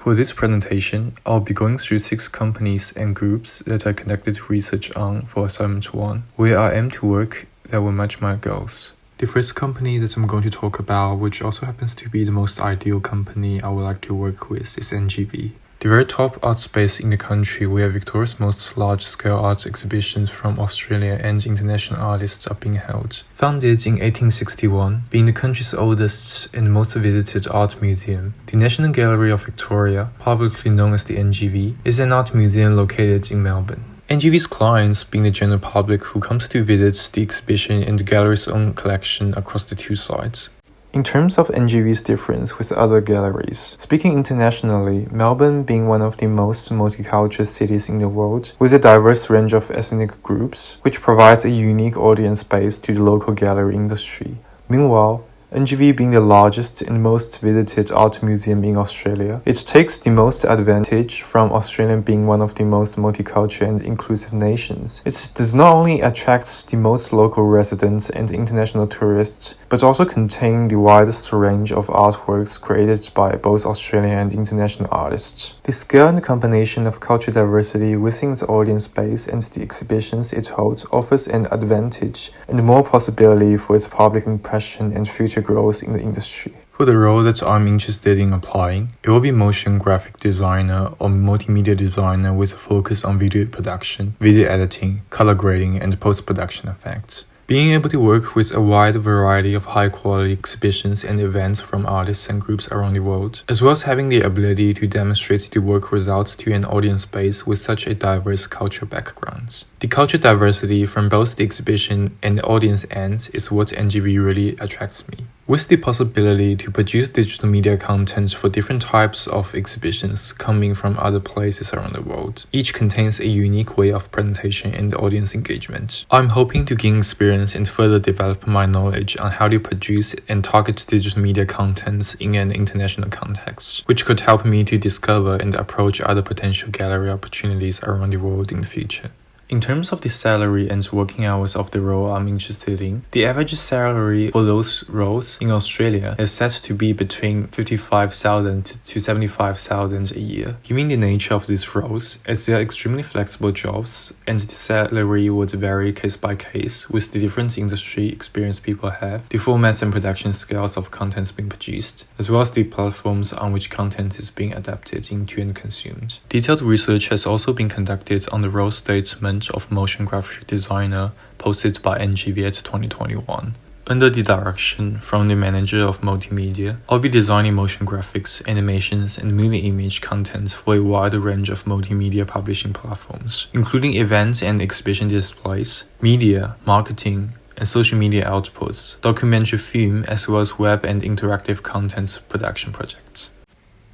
For this presentation, I'll be going through 6 companies and groups that I conducted research on for assignment 1, where I aim to work that will match my goals. The first company that I'm going to talk about, which also happens to be the most ideal company I would like to work with, is NGV. The very top art space in the country where Victoria's most large-scale art exhibitions from Australia and international artists are being held. Founded in 1861, being the country's oldest and most visited art museum, the National Gallery of Victoria, publicly known as the NGV, is an art museum located in Melbourne. NGV's clients being the general public who comes to visit the exhibition and the gallery's own collection across the 2 sites. In terms of NGV's difference with other galleries, speaking internationally, Melbourne being one of the most multicultural cities in the world, with a diverse range of ethnic groups, which provides a unique audience base to the local gallery industry. Meanwhile, NGV being the largest and most visited art museum in Australia, it takes the most advantage from Australia being one of the most multicultural and inclusive nations. It does not only attract the most local residents and international tourists, but also contain the widest range of artworks created by both Australian and international artists. The scale and combination of cultural diversity within its audience base and the exhibitions it holds offers an advantage and more possibility for its public impression and future growth in the industry. For the role that I'm interested in applying, it will be motion graphic designer or multimedia designer with a focus on video production, video editing, color grading, and post-production effects. Being able to work with a wide variety of high-quality exhibitions and events from artists and groups around the world, as well as having the ability to demonstrate the work results to an audience base with such a diverse cultural backgrounds. The cultural diversity from both the exhibition and the audience ends is what NGV really attracts me. With the possibility to produce digital media content for different types of exhibitions coming from other places around the world, each contains a unique way of presentation and audience engagement. I'm hoping to gain experience and further develop my knowledge on how to produce and target digital media content in an international context, which could help me to discover and approach other potential gallery opportunities around the world in the future. In terms of the salary and working hours of the role I'm interested in, the average salary for those roles in Australia is set to be between $55,000 to $75,000 a year. Given the nature of these roles, as they are extremely flexible jobs and the salary would vary case by case with the different industry experience people have, the formats and production scales of content being produced, as well as the platforms on which content is being adapted into and consumed. Detailed research has also been conducted on the role statement of motion graphic designer posted by NGV at 2021. Under the direction from the manager of multimedia, I'll be designing motion graphics, animations, and moving image content for a wide range of multimedia publishing platforms, including events and exhibition displays, media, marketing, and social media outputs, documentary film, as well as web and interactive content production projects.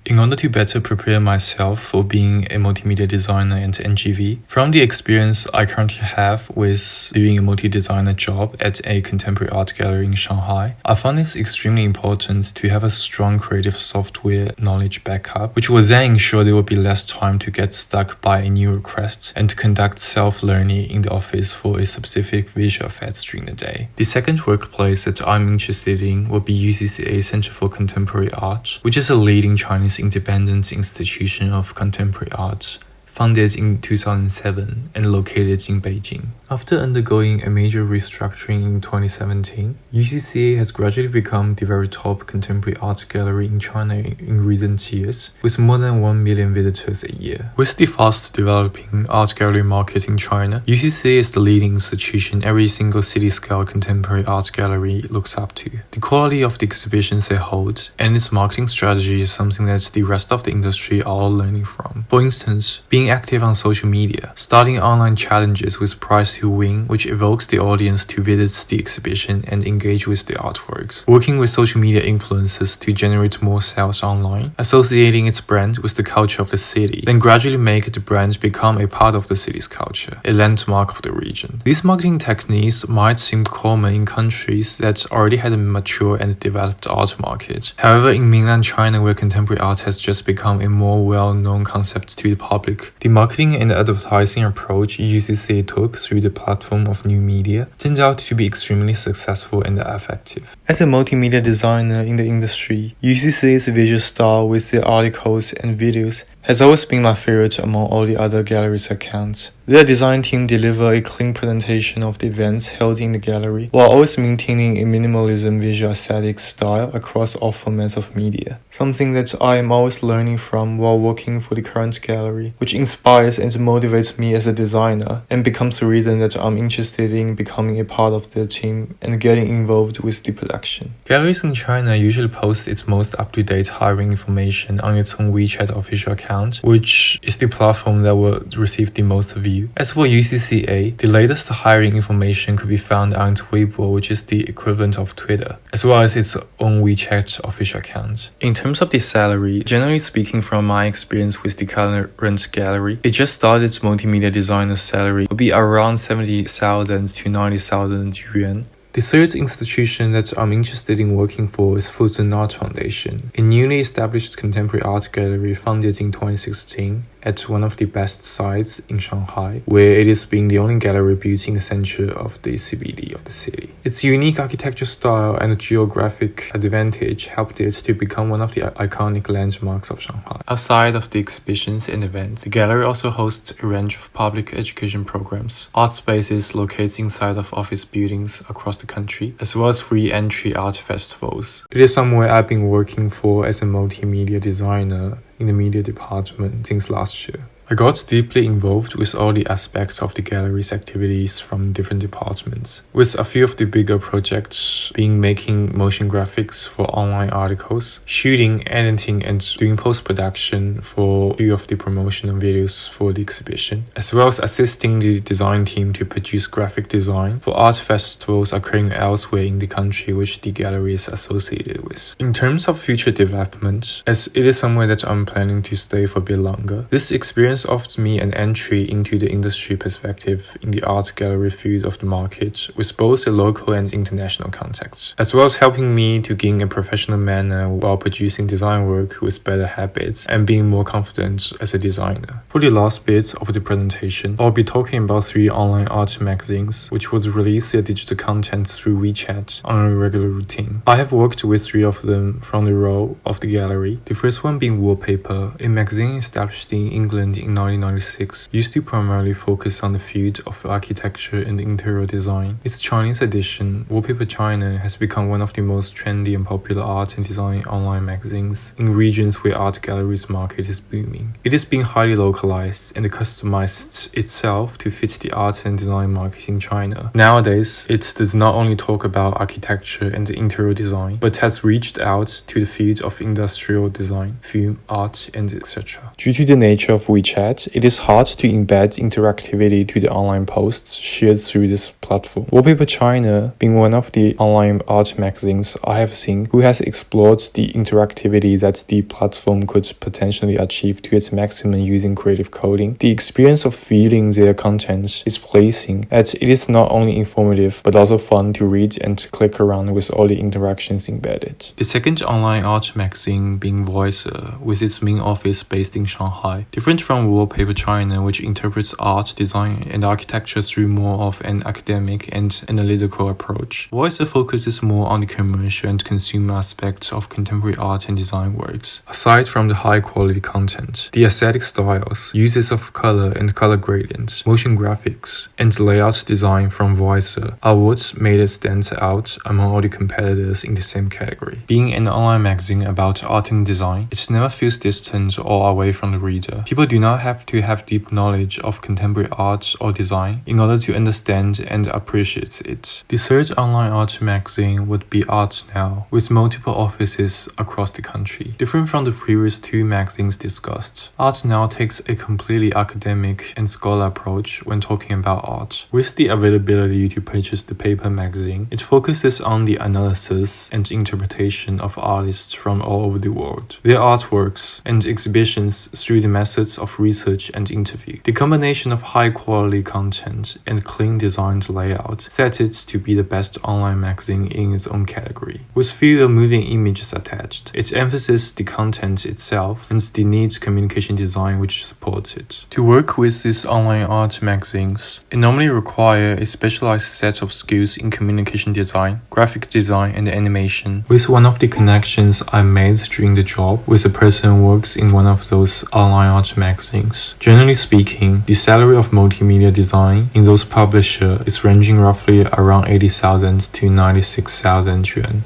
In order to better prepare myself for being a multimedia designer at NGV, from the experience I currently have with doing a multi-designer job at a contemporary art gallery in Shanghai, I found it extremely important to have a strong creative software knowledge backup, which will then ensure there will be less time to get stuck by a new request and to conduct self-learning in the office for a specific visual effects during the day. The second workplace that I'm interested in will be UCCA Center for Contemporary Art, which is a leading Chinese independent institution of contemporary art, founded in 2007 and located in Beijing. After undergoing a major restructuring in 2017, UCCA has gradually become the very top contemporary art gallery in China in recent years, with more than 1 million visitors a year. With the fast developing art gallery market in China, UCCA is the leading institution every single city-scale contemporary art gallery looks up to. The quality of the exhibitions they hold and its marketing strategy is something that the rest of the industry are all learning from. For instance, being active on social media, starting online challenges with prize to win, which evokes the audience to visit the exhibition and engage with the artworks, working with social media influencers to generate more sales online, associating its brand with the culture of the city, then gradually make the brand become a part of the city's culture, a landmark of the region. These marketing techniques might seem common in countries that already had a mature and developed art market. However, in mainland China, where contemporary art has just become a more well-known concept to the public, The marketing and advertising approach UCCA took through the platform of new media turned out to be extremely successful and effective. As a multimedia designer in the industry, UCCA's visual style with their articles and videos has always been my favorite among all the other gallery's accounts. Their design team deliver a clean presentation of the events held in the gallery, while always maintaining a minimalism visual aesthetic style across all formats of media. Something that I am always learning from while working for the current gallery, which inspires and motivates me as a designer, and becomes the reason that I'm interested in becoming a part of their team and getting involved with the production. Galleries in China usually post its most up-to-date hiring information on its own WeChat official account, which is the platform that will receive the most views. As for UCCA, the latest hiring information could be found on its Weibo, which is the equivalent of Twitter, as well as its own WeChat official account. In terms of the salary, generally speaking from my experience with the current gallery, it just started multimedia designer's salary will be around 70,000 to 90,000 yuan. The third institution that I'm interested in working for is Fusen Art Foundation, a newly established contemporary art gallery founded in 2016 at one of the best sites in Shanghai, where it is being the only gallery built in the center of the CBD of the city. Its unique architecture style and geographic advantage helped it to become one of the iconic landmarks of Shanghai. Outside of the exhibitions and events, the gallery also hosts a range of public education programs, art spaces located inside of office buildings across the country, as well as free entry art festivals. It is somewhere I've been working for as a multimedia designer in the media department since last year. I got deeply involved with all the aspects of the gallery's activities from different departments, with a few of the bigger projects being making motion graphics for online articles, shooting, editing, and doing post-production for a few of the promotional videos for the exhibition, as well as assisting the design team to produce graphic design for art festivals occurring elsewhere in the country which the gallery is associated with. In terms of future development, as it is somewhere that I'm planning to stay for a bit longer, this experience offered me an entry into the industry perspective in the art gallery field of the market with both a local and international context, as well as helping me to gain a professional manner while producing design work with better habits and being more confident as a designer. For the last bit of the presentation, I'll be talking about 3 online art magazines which would release their digital content through WeChat on a regular routine. I have worked with 3 of them from the role of the gallery. The first one being Wallpaper, a magazine established in England in 1996, used to primarily focus on the field of architecture and interior design. Its Chinese edition, Wallpaper China, has become one of the most trendy and popular art and design online magazines in regions where art galleries market is booming. It is being highly localized and customized itself to fit the art and design market in China. Nowadays, it does not only talk about architecture and interior design, but has reached out to the field of industrial design, film, art, and etc. Due to the nature of WeChat, it is hard to embed interactivity to the online posts shared through this platform. Wallpaper China, being one of the online art magazines I have seen who has explored the interactivity that the platform could potentially achieve to its maximum using creative coding, the experience of feeling their content is pleasing as it is not only informative but also fun to read and click around with all the interactions embedded. The second online art magazine being Voicer, with its main office based in Shanghai. Different from Wallpaper China, which interprets art, design, and architecture through more of an academic and analytical approach, Voicer focuses more on the commercial and consumer aspects of contemporary art and design works. Aside from the high-quality content, the aesthetic styles, uses of color and color gradients, motion graphics, and layout design from Voicer are what made it stand out among all the competitors in the same category. Being an online magazine about art and design, it never feels distant or away from the reader. People do not have to have deep knowledge of contemporary art or design in order to understand and appreciate it. The third online art magazine would be Art Now, with multiple offices across the country. Different from the previous 2 magazines discussed, Art Now takes a completely academic and scholar approach when talking about art. With the availability to purchase the paper magazine, it focuses on the analysis and interpretation of artists from all over the world, their artworks and exhibitions through the methods of research and interview. The combination of high-quality content and clean designed layout sets it to be the best online magazine in its own category. With fewer moving images attached, it emphasizes the content itself and the neat communication design which supports it. To work with these online art magazines, it normally requires a specialized set of skills in communication design, graphic design, and animation. With one of the connections I made during the job with a person who works in one of those online art magazines. Generally speaking, the salary of multimedia design in those publishers is ranging roughly around 80,000 to 96,000 yuan.